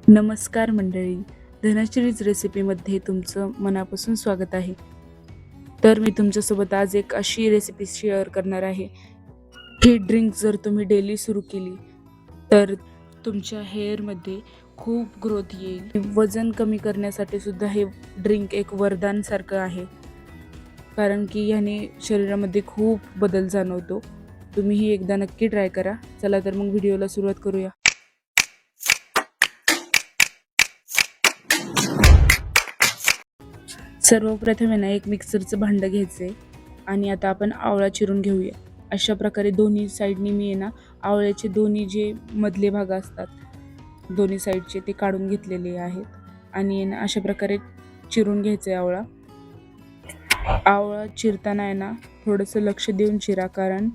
नमस्कार मंडळी, धनश्रीज रेसिपीमध्ये तुमचं मनापासून स्वागत आहे. तर मी तुमच्यासोबत आज एक अशी रेसिपी शेअर करणार आहे. ही ड्रिंक जर तुम्ही डेली सुरू केली तर तुमच्या हेअरमध्ये खूप ग्रोथ येईल. वजन कमी करण्यासाठी सुद्धा हे ड्रिंक एक वरदानसारखं आहे, कारण की ह्याने शरीरामध्ये खूप बदल जाणवतो. तुम्हीही एकदा नक्की ट्राय करा. चला तर मग व्हिडिओला सुरुवात करूया. सर्वप्रथम आहे ना, एक मिक्सरचं भांडं घ्यायचं आहे आणि आता आपण आवळा चिरून घेऊया. अशा प्रकारे दोन्ही साईडनी मी आहे ना, आवळ्याचे दोन्ही जे मधले भाग असतात दोन्ही साईडचे ते काढून घेतलेले आहेत आणि आहे ना, अशा प्रकारे चिरून घ्यायचं आहे आवळा. आवळा चिरताना आहे ना, थोडंसं लक्ष देऊन चिरा, कारण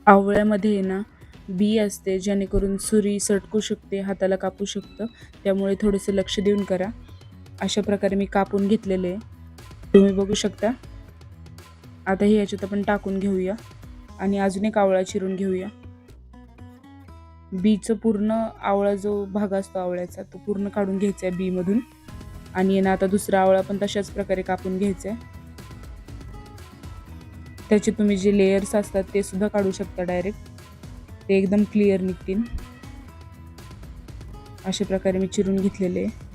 आवळ्यामध्ये आहे ना बी असते, जेणेकरून सुरी सटकू शकते, हाताला कापू शकतं. त्यामुळे थोडंसं लक्ष देऊन करा. अशा प्रकारे मी कापून घेतलेले आहे, तुम्ही बघू शकता. आता हे याच्यात आपण टाकून घेऊया आणि अजून एक आवळा चिरून घेऊया. बीचं पूर्ण आवळा जो भाग असतो आवळ्याचा तो पूर्ण काढून घ्यायचा आहे बीमधून. आणि ना आता दुसरा आवळा पण तशाच प्रकारे कापून घ्यायचा आहे. त्याचे तुम्ही जे लेयर्स असतात ते सुद्धा काढू शकता डायरेक्ट, ते एकदम क्लिअर निघतील. अशा प्रकारे मी चिरून घेतलेले आहे.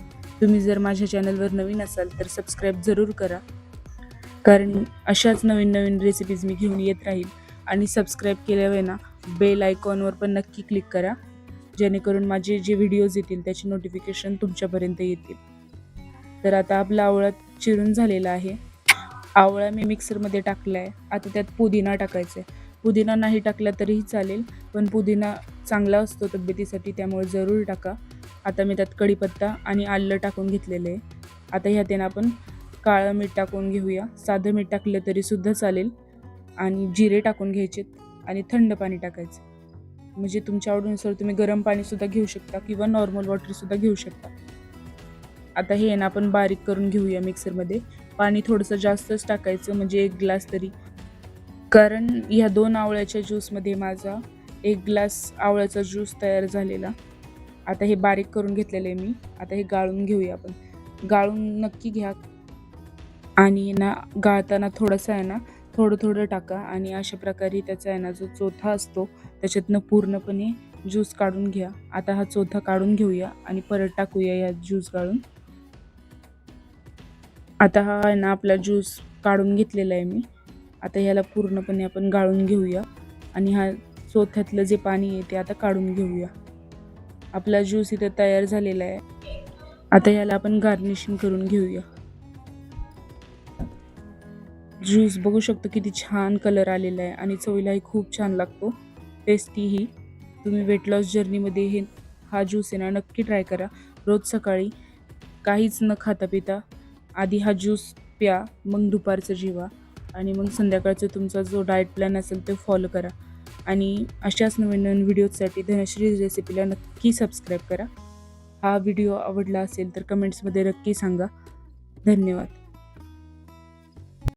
तुम्ही जर माझ्या चॅनलवर नवीन असाल तर सबस्क्राईब जरूर करा, कारण अशाच नवीन नवीन रेसिपीज मी घेऊन येत राहील. आणि सबस्क्राईब केल्यावर ना बेल आयकॉनवर पण नक्की क्लिक करा, जेणेकरून माझे जे व्हिडिओज येतील त्याची नोटिफिकेशन तुमच्यापर्यंत येतील. तर आता आपला आवळा चिरून झालेला आहे. आवळा मी मिक्सरमध्ये टाकला आहे. आता त्यात पुदिना टाकायचा आहे. पुदिना नाही टाकला तरीही चालेल, पण पुदिना चांगला असतो तब्येतीसाठी, त्यामुळे जरूर टाका. आता मी त्यात कढीपत्ता आणि आलं टाकून घेतलेलं आहे. आता ह्यात आपण काळं मीठ टाकून घेऊया. साधं मीठ टाकलं तरीसुद्धा चालेल. आणि जिरे टाकून घ्यायचे आणि थंड पाणी टाकायचं. म्हणजे तुमच्या आवडीनुसार तुम्ही गरम पाणीसुद्धा घेऊ शकता किंवा नॉर्मल वॉटरसुद्धा घेऊ शकता. आता हे ना आपण बारीक करून घेऊया मिक्सरमध्ये. पाणी थोडंसं जास्तच टाकायचं, म्हणजे 1 ग्लास तरी, कारण ह्या 2 आवळ्याच्या ज्यूसमध्ये माझा 1 ग्लास आवळ्याचा ज्यूस तयार झालेला. आता हे बारीक करून घेतलेलं आहे मी. आता हे गाळून घेऊया आपण. गाळून नक्की घ्या आणि ना गाळताना थोडंसं आहे ना थोडं थोडं टाका आणि अशा प्रकारे त्याचा आहे ना जो चोथा असतो त्याच्यातनं पूर्णपणे ज्यूस काढून घ्या. आता हा चोथा काढून घेऊया आणि परत टाकूया या ज्यूस गाळून. आता हा आहे ना आपला ज्यूस काढून घेतलेला आहे मी. आता ह्याला पूर्णपणे आपण गाळून घेऊया आणि हा चोथ्यातलं जे पाणी आहे ते आता काढून घेऊया. आपला ज्यूस इथे तयार झालेला आहे. आता ह्याला आपण गार्निशिंग करून घेऊया. ज्यूस बघू शकतो किती छान कलर आलेला आहे आणि चवीलाही खूप छान लागतो, टेस्टीही. तुम्ही वेट लॉस जर्नीमध्ये हा ज्यूस आहे ना नक्की ट्राय करा. रोज सकाळी काहीच न खाता पिता आधी हा ज्यूस प्या, मग दुपारचं जेवा आणि मग संध्याकाळचा तुमचा जो डाएट प्लॅन असेल तो फॉलो करा. आणि अशाच नवीन नवीन व्हिडिओजसाठी धनश्री रेसिपीला नक्की सबस्क्राईब करा. हा व्हिडिओ आवडला असेल तर कमेंट्समध्ये नक्की सांगा. धन्यवाद.